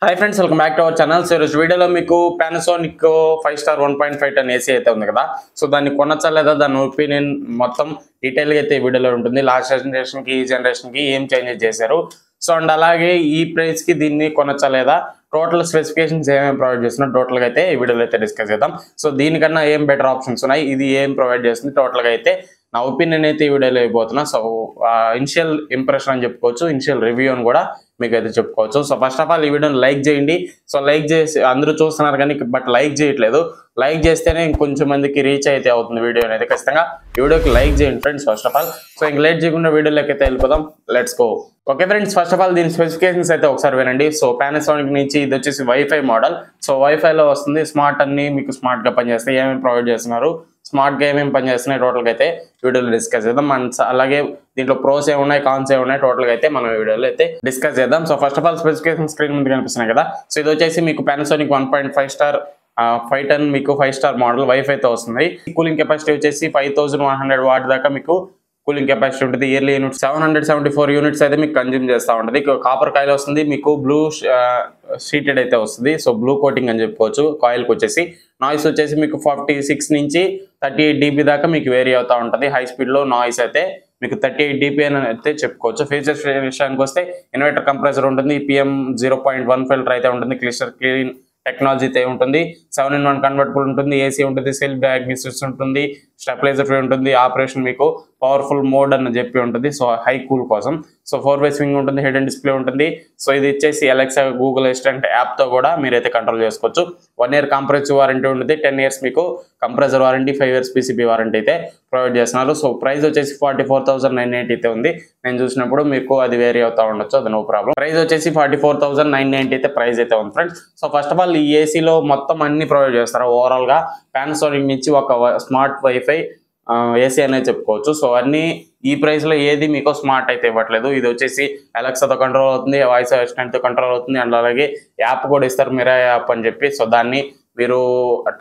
Hi friends, welcome back to our channel. So ఈరోజు వీడియోలో మీకు పానాసోనిక్ 5 స్టార్ 1.5 టన్ AC అయితే ఉంది కదా. సో దాన్ని కొనచ్చా లేదా దాని ఒపీనియన్ మొత్తం డీటెయిల్గా అయితే ఈ వీడియోలో ఉంటుంది. లాస్ట్ జనరేషన్కి ఈ జనరేషన్కి ఏం చేంజెస్ చేశారు, సో అండ్ అలాగే ఈ ప్రైస్కి దీన్ని కొనచ్చా లేదా, టోటల్ స్పెసిఫికేషన్స్ ఏమేమి ప్రొవైడ్ చేస్తున్నారు టోటల్గా అయితే ఈ వీడియోలో అయితే డిస్కస్ చేద్దాం. సో దీనికన్నా ఏం బెటర్ ఆప్షన్స్ ఉన్నాయి, ఇది ఏం ప్రొవైడ్ చేస్తుంది, టోటల్గా అయితే నా ఒపీనియన్ అయితే ఈ వీడియోలో అయిపోతున్నా. సో ఇనిషియల్ ఇంప్రెషన్ అని చెప్పుకోవచ్చు, ఇనిషియల్ రివ్యూ అని కూడా మీకు అయితే చెప్పుకోవచ్చు. సో ఫస్ట్ ఆఫ్ ఆల్ ఈ వీడియోని లైక్ చేయండి. సో లైక్ చేసి అందరూ చూస్తున్నారు కానీ బట్ లైక్ చేయట్లేదు. లైక్ చేస్తేనే ఇంకొంచెం మందికి రీచ్ అయితే అవుతుంది వీడియో అనేది. ఖచ్చితంగా ఈ వీడియోకి లైక్ చేయండి friends first of all. So ఇంక లేట్ చేయకుండా వీడియోలోకి అయితే వెళ్ళిపోదాం. Let's go. Okay friends, first of all దీని స్పెసిఫికేషన్స్ అయితే ఒకసారి వినండి. సో పానాసోనిక్ నుంచి ఇది వచ్చేసి వైఫై మోడల్. సో వైఫైలో వస్తుంది, స్మార్ట్ అన్ని మీకు స్మార్ట్గా పనిచేస్తాయి. ఏమేమి ప్రొవైడ్ చేస్తున్నారు, స్మార్ట్గా ఏమేమి పనిచేస్తున్నాయి టోటల్గా అయితే వీడియోలో డిస్కస్ చేద్దాం. అలాగే దీంట్లో ప్రోస్ ఏమున్నాయి, కాన్స్ ఏమున్నాయి టోటల్గా అయితే మనం వీడియోలో అయితే డిస్కస్ చేద్దాం. So first of all specification screen ముందు కనిపిస్తున్నాయి కదా. సో ఇది వచ్చేసి మీకు పానాసోనిక్ 1.5 స్టార్ 5 టన్ మీకు 5 స్టార్ మోడల్ వైఫైతో వస్తుంది. కూలింగ్ కెపాసిటీ వచ్చేసి 5100 వాట్ దాకా మీకు కూలింగ్ కెపాసిటీ ఉంటుంది. ఇయర్లీ యూనిట్ 774 యూనిట్స్ అయితే మీకు కన్జ్యూమ్ చేస్తూ ఉంటుంది. కాపర్ కాయిల్ వస్తుంది, మీకు బ్లూ షీటెడ్ అయితే వస్తుంది. సో బ్లూ కోటింగ్ అని చెప్పుకోవచ్చు. కాయిల్కి వచ్చేసి నాయిస్ వచ్చేసి మీకు 46 నుంచి 38 dB దాకా మీకు వేరీ అవుతూ ఉంటుంది. హై స్పీడ్లో నాయిస్ అయితే మీకు 38 dB అని అయితే చెప్పుకోవచ్చు. ఫీచర్స్ విషయానికి వస్తే ఇన్వర్టర్ కంప్రెసర్ ఉంటుంది, PM 0.1 ఫిల్టర్ అయితే ఉంటుంది, క్లిస్టర్ క్లీన్ టెక్నాలజీ అయితే ఉంటుంది, 7-in-1 కన్వర్టబుల్ ఉంటుంది, ఏసీ ఉంటుంది, సెల్ఫ్ డయాగ్నోసిస్ ఉంటుంది, స్టెబిలైజర్ ఫ్రీ ఉంటుంది, ఆపరేషన్ మీకు పవర్ఫుల్ మోడ్ అని చెప్పి ఉంటుంది. సో హై కూల్ కోసం. సో 4-way స్వింగ్ ఉంటుంది, హిడెన్ డిస్ప్లే ఉంటుంది. సో ఇది వచ్చేసి అలెక్సా, గూగుల్ అసిస్టెంట్ యాప్తో కూడా మీరైతే కంట్రోల్ చేసుకోవచ్చు. 1 year కంప్రెసర్ వారంటీ ఉంటుంది, 10 years మీకు compressor warranty, 5 years PCB warranty అయితే ప్రొవైడ్ చేస్తున్నారు. సో ప్రైస్ వచ్చేసి 44,990 అయితే ఉంది. నేను చూసినప్పుడు మీకు అది వేరీ అవుతా ఉండొచ్చు, అది నో ప్రాబ్లం. ప్రైస్ వచ్చేసి 44,990 అయితే ప్రైస్ అయితే ఉంది friends. So first of all ఈ ఏసీలో మొత్తం అన్ని ప్రొవైడ్ చేస్తారు. ఓవరాల్గా పానాసోనిక్ నుంచి ఒక స్మార్ట్ వైఫై ఏసీ అనేది చెప్పుకోవచ్చు. సో అన్ని ఈ ప్రైస్లో ఏది మీకు స్మార్ట్ అయితే ఇవ్వట్లేదు. ఇది వచ్చేసి అలెక్సాతో కంట్రోల్ అవుతుంది, వాయిస్ అసిస్టెంట్తో కంట్రోల్ అవుతుంది, అండ్ అలాగే యాప్ కూడా ఇస్తారు, మిరా యాప్ అని చెప్పి. సో దాన్ని మీరు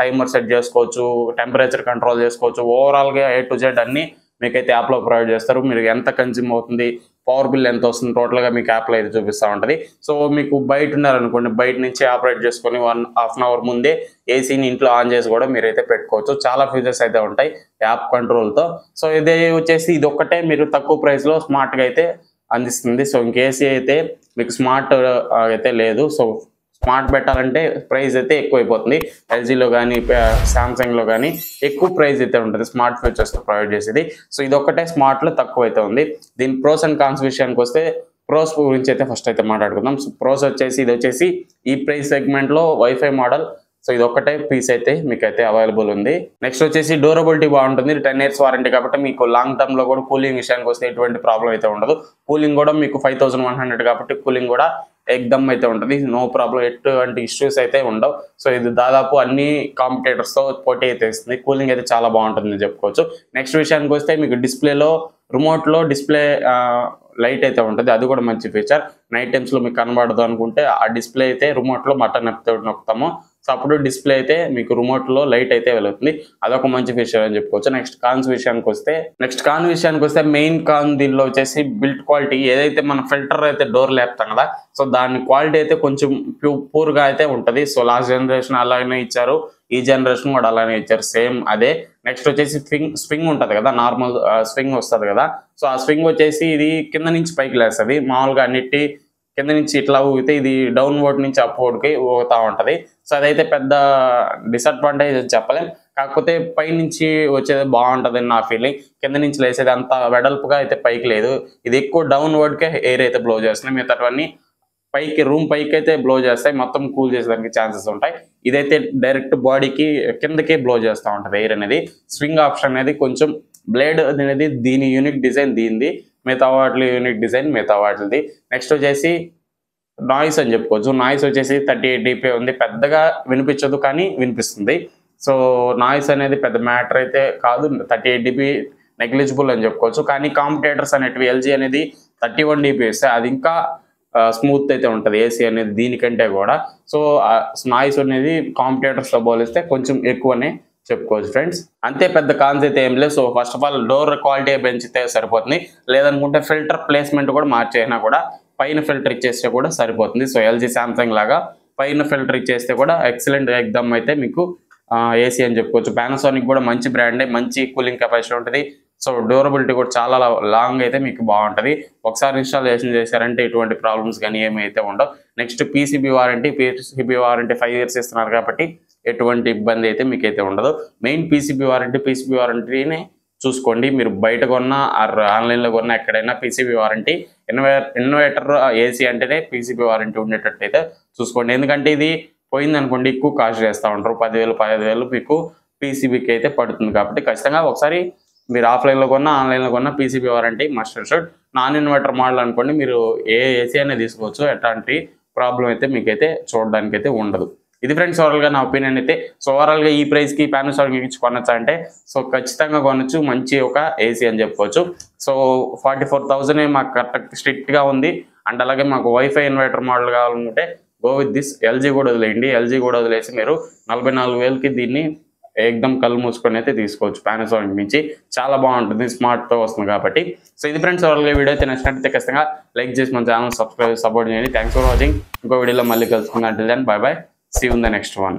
టైమర్ సెట్ చేసుకోవచ్చు, టెంపరేచర్ కంట్రోల్ చేసుకోవచ్చు. ఓవరాల్గా A to Z అన్ని మీకైతే యాప్లో ప్రొవైడ్ చేస్తారు. మీరు ఎంత కన్జ్యూమ్ అవుతుంది, పవర్ బిల్ ఎంత వస్తుంది టోటల్గా మీకు యాప్లో అయితే చూపిస్తూ ఉంటుంది. సో మీకు బయట ఉన్నారనుకోండి, బయట నుంచి ఆపరేట్ చేసుకొని 1.5 hour ముందే ఏసీని ఇంట్లో ఆన్ చేసి కూడా మీరైతే పెట్టుకోవచ్చు. చాలా ఫీచర్స్ అయితే ఉంటాయి యాప్ కంట్రోల్తో. సో ఇది వచ్చేసి ఇది ఒక్కటే మీరు తక్కువ ప్రైస్లో స్మార్ట్గా అయితే అందిస్తుంది. సో ఇంక ఏసీ అయితే మీకు స్మార్ట్ అయితే లేదు. సో స్మార్ట్ పెట్టాలంటే ప్రైస్ అయితే ఎక్కువైపోతుంది. ఎల్జీలో కానీ శాంసంగ్లో కానీ ఎక్కువ ప్రైస్ అయితే ఉంటుంది స్మార్ట్ ఫీచర్స్ ప్రొవైడ్ చేసేది. సో ఇది ఒక్కటే స్మార్ట్లో తక్కువ అయితే ఉంది. దీని ప్రోస్ అండ్ కాన్స్ విషయానికి వస్తే ప్రోస్ గురించి అయితే ఫస్ట్ అయితే మాట్లాడుకుందాం. సో ప్రోస్ వచ్చేసి ఇది వచ్చేసి ఈ ప్రైస్ సెగ్మెంట్లో వైఫై మోడల్. సో ఇది ఒక్కటే పీస్ అయితే మీకైతే అవైలబుల్ ఉంది. నెక్స్ట్ వచ్చేసి డ్యూరబిలిటీ బాగుంటుంది, 10 years వారంటీ కాబట్టి మీకు లాంగ్ టర్మ్లో కూడా కూలింగ్ విషయానికి వస్తే ఎటువంటి ప్రాబ్లం అయితే ఉండదు. కూలింగ్ కూడా మీకు 5100 కాబట్టి కూలింగ్ కూడా ఎగ్దమ్ అయితే ఉంటుంది, నో ప్రాబ్లం, ఎటువంటి ఇష్యూస్ అయితే ఉండవు. సో ఇది దాదాపు అన్ని కాంపిటేటర్స్తో పోటీ అయితే ఇస్తుంది. కూలింగ్ అయితే చాలా బాగుంటుంది చెప్పుకోవచ్చు. నెక్స్ట్ విషయానికి వస్తే మీకు డిస్ప్లేలో రిమోట్లో డిస్ప్లే లైట్ అయితే ఉంటుంది, అది కూడా మంచి ఫీచర్. నైట్ టైమ్స్లో మీకు కనబడదు అనుకుంటే ఆ డిస్ప్లే అయితే రిమోట్లో బటన్ నొక్కుతాము. సో అప్పుడు డిస్ప్లే అయితే మీకు రిమోట్లో లైట్ అయితే వెలుగుతుంది, అదొక మంచి ఫీచర్ అని చెప్పుకోవచ్చు. నెక్స్ట్ కాన్ విషయానికి వస్తే మెయిన్ కాన్ దీనిలో వచ్చేసి బిల్ట్ క్వాలిటీ. ఏదైతే మన ఫిల్టర్ అయితే డోర్ లేపుతాం కదా, సో దాని క్వాలిటీ అయితే కొంచెం పూర్గా అయితే ఉంటుంది. సో లాస్ట్ జనరేషన్ అలానే ఇచ్చారు, ఈ జనరేషన్ కూడా అలానే ఇచ్చారు, సేమ్ అదే. నెక్స్ట్ వచ్చేసి స్వింగ్ ఉంటుంది కదా, నార్మల్ స్వింగ్ వస్తుంది కదా. సో ఆ స్వింగ్ వచ్చేసి ఇది కింద నుంచి పైకి లేస్తుంది. మామూలుగా అన్నిటి కింద నుంచి ఇట్లా ఊగితే ఇది డౌన్వర్డ్ నుంచి అప్వర్డ్కి ఊగుతూ ఉంటుంది. సో అదైతే పెద్ద డిసడ్వాంటేజ్ అని చెప్పలేం, కాకపోతే పై నుంచి వచ్చేది బాగుంటుంది నా ఫీలింగ్. కింద నుంచి లేసేది అంత వెడల్పుగా అయితే పైకి లేదు, ఇది ఎక్కువ డౌన్వర్డ్కే ఎయిర్ అయితే బ్లో చేస్తున్నాయి. మిగతావన్నీ రూమ్ పైకి అయితే బ్లో చేస్తాయి, మొత్తం కూల్ చేసేదానికి ఛాన్సెస్ ఉంటాయి. ఇదైతే డైరెక్ట్ బాడీకి కిందకే బ్లో చేస్తూ ఉంటుంది ఎయిర్ అనేది. స్వింగ్ ఆప్షన్ అనేది కొంచెం బ్లేడ్ అనేది దీని యూనిక్ డిజైన్ దీనిది, మిగతా వాటి యూనిక్ డిజైన్ మిగతా వాటిది. నెక్స్ట్ వచ్చేసి నాయిస్ అని చెప్పుకోవచ్చు. నాయిస్ వచ్చేసి 38 dB ఉంది, పెద్దగా వినిపించదు కానీ వినిపిస్తుంది. సో నాయిస్ అనేది పెద్ద మ్యాటర్ అయితే కాదు, 38 dB నెగ్లిజిబుల్ అని చెప్పుకోవచ్చు. కానీ కాంపిటేటర్స్ అనేటివి ఎల్జీ అనేది 31 dB ఇస్తే అది ఇంకా స్మూత్ అయితే ఉంటుంది ఏసీ అనేది దీనికంటే కూడా. సో నాయిస్ అనేది కాంపిటేటర్స్తో పోలిస్తే కొంచెం ఎక్కువనే చెప్పుకోవచ్చు ఫ్రెండ్స్. అంతే పెద్ద కాన్స్ అయితే ఏం లేదు. So first of all door quality పెంచితే సరిపోతుంది, లేదనుకుంటే ఫిల్టర్ ప్లేస్మెంట్ కూడా మార్చేసినా కూడా పైన ఫిల్టర్ ఇచ్చేస్తే కూడా సరిపోతుంది. సో ఎల్జీ శాంసంగ్ లాగా పైన ఫిల్టర్ ఇచ్చేస్తే కూడా ఎక్సలెంట్ ఎగ్దమ్ అయితే మీకు ఏసీ అని చెప్పుకోవచ్చు. పానాసోనిక్ కూడా మంచి బ్రాండే, మంచి కూలింగ్ కెపాసిటీ ఉంటుంది. సో డ్యూరబిలిటీ కూడా చాలా లాంగ్ అయితే మీకు బాగుంటుంది. ఒకసారి ఇన్స్టాలేషన్ చేశారంటే ఎటువంటి ప్రాబ్లమ్స్ కానీ ఏమైతే ఉండవు. నెక్స్ట్ పీసీబీ వారంటీ 5 years ఇస్తున్నారు కాబట్టి ఎటువంటి ఇబ్బంది అయితే మీకైతే ఉండదు. మెయిన్ పీసీబీ వారంటీని చూసుకోండి. మీరు బయట కొన్నా ఆన్లైన్లో కొన్నా ఎక్కడైనా పీసీబీ వారంటీ, ఇన్వర్టర్ ఏసీ అంటేనే పీసీబీ వారంటీ ఉండేటట్టు అయితే చూసుకోండి. ఎందుకంటే ఇది పోయింది అనుకోండి ఎక్కువ కాస్ట్ చేస్తూ ఉంటారు. 10,000 15,000 మీకు పీసీబీకి అయితే పడుతుంది. కాబట్టి ఖచ్చితంగా ఒకసారి మీరు ఆఫ్లైన్లో కొన్నా ఆన్లైన్లో కొన్నా PCB warranty must and should. Non inverter model అనుకోండి మీరు ఏ ఏసీ అనేది తీసుకోవచ్చు. ఎట్లాంటి ప్రాబ్లం అయితే మీకైతే చూడడానికి అయితే ఉండదు. ఇది ఫ్రెండ్స్ ఓవరాల్గా నా ఒపీనియన్ అయితే. సో ఓవరాల్గా ఈ ప్రైస్కి పానాసోనిక్ ఇచ్చి కొనొచ్చా అంటే సో ఖచ్చితంగా కొనొచ్చు. మంచి ఒక ఏసీ అని చెప్పుకోవచ్చు. సో 44,000 మాకు కరెక్ట్ స్ట్రిక్ట్గా ఉంది. అండ్ అలాగే మాకు వైఫై ఇన్వర్టర్ మోడల్ కావాలనుకుంటే గో విత్ దిస్. ఎల్జీ కూడా వదిలేయండి. ఎల్జీ కూడా వదిలేసి మీరు 44,000కి దీన్ని ఏకదం కళ్ళు మూసుకొని అయితే తీసుకోవచ్చు. పానాసోనిక్ నుంచి చాలా బాగుంటుంది, స్మార్ట్తో వస్తుంది కాబట్టి. సో ఇది ఫ్రెండ్స్ ఓవరాల్గా వీడియో అయితే నచ్చినట్లయితే ఖచ్చితంగా లైక్ చేసి మన ఛానల్ సబ్స్క్రైబ్ సపోర్ట్ చేయండి. Thanks for watching. ఇంకో వీడియోలో మళ్ళీ కలుసుకుందాం. Until then bye bye. See you in the next one.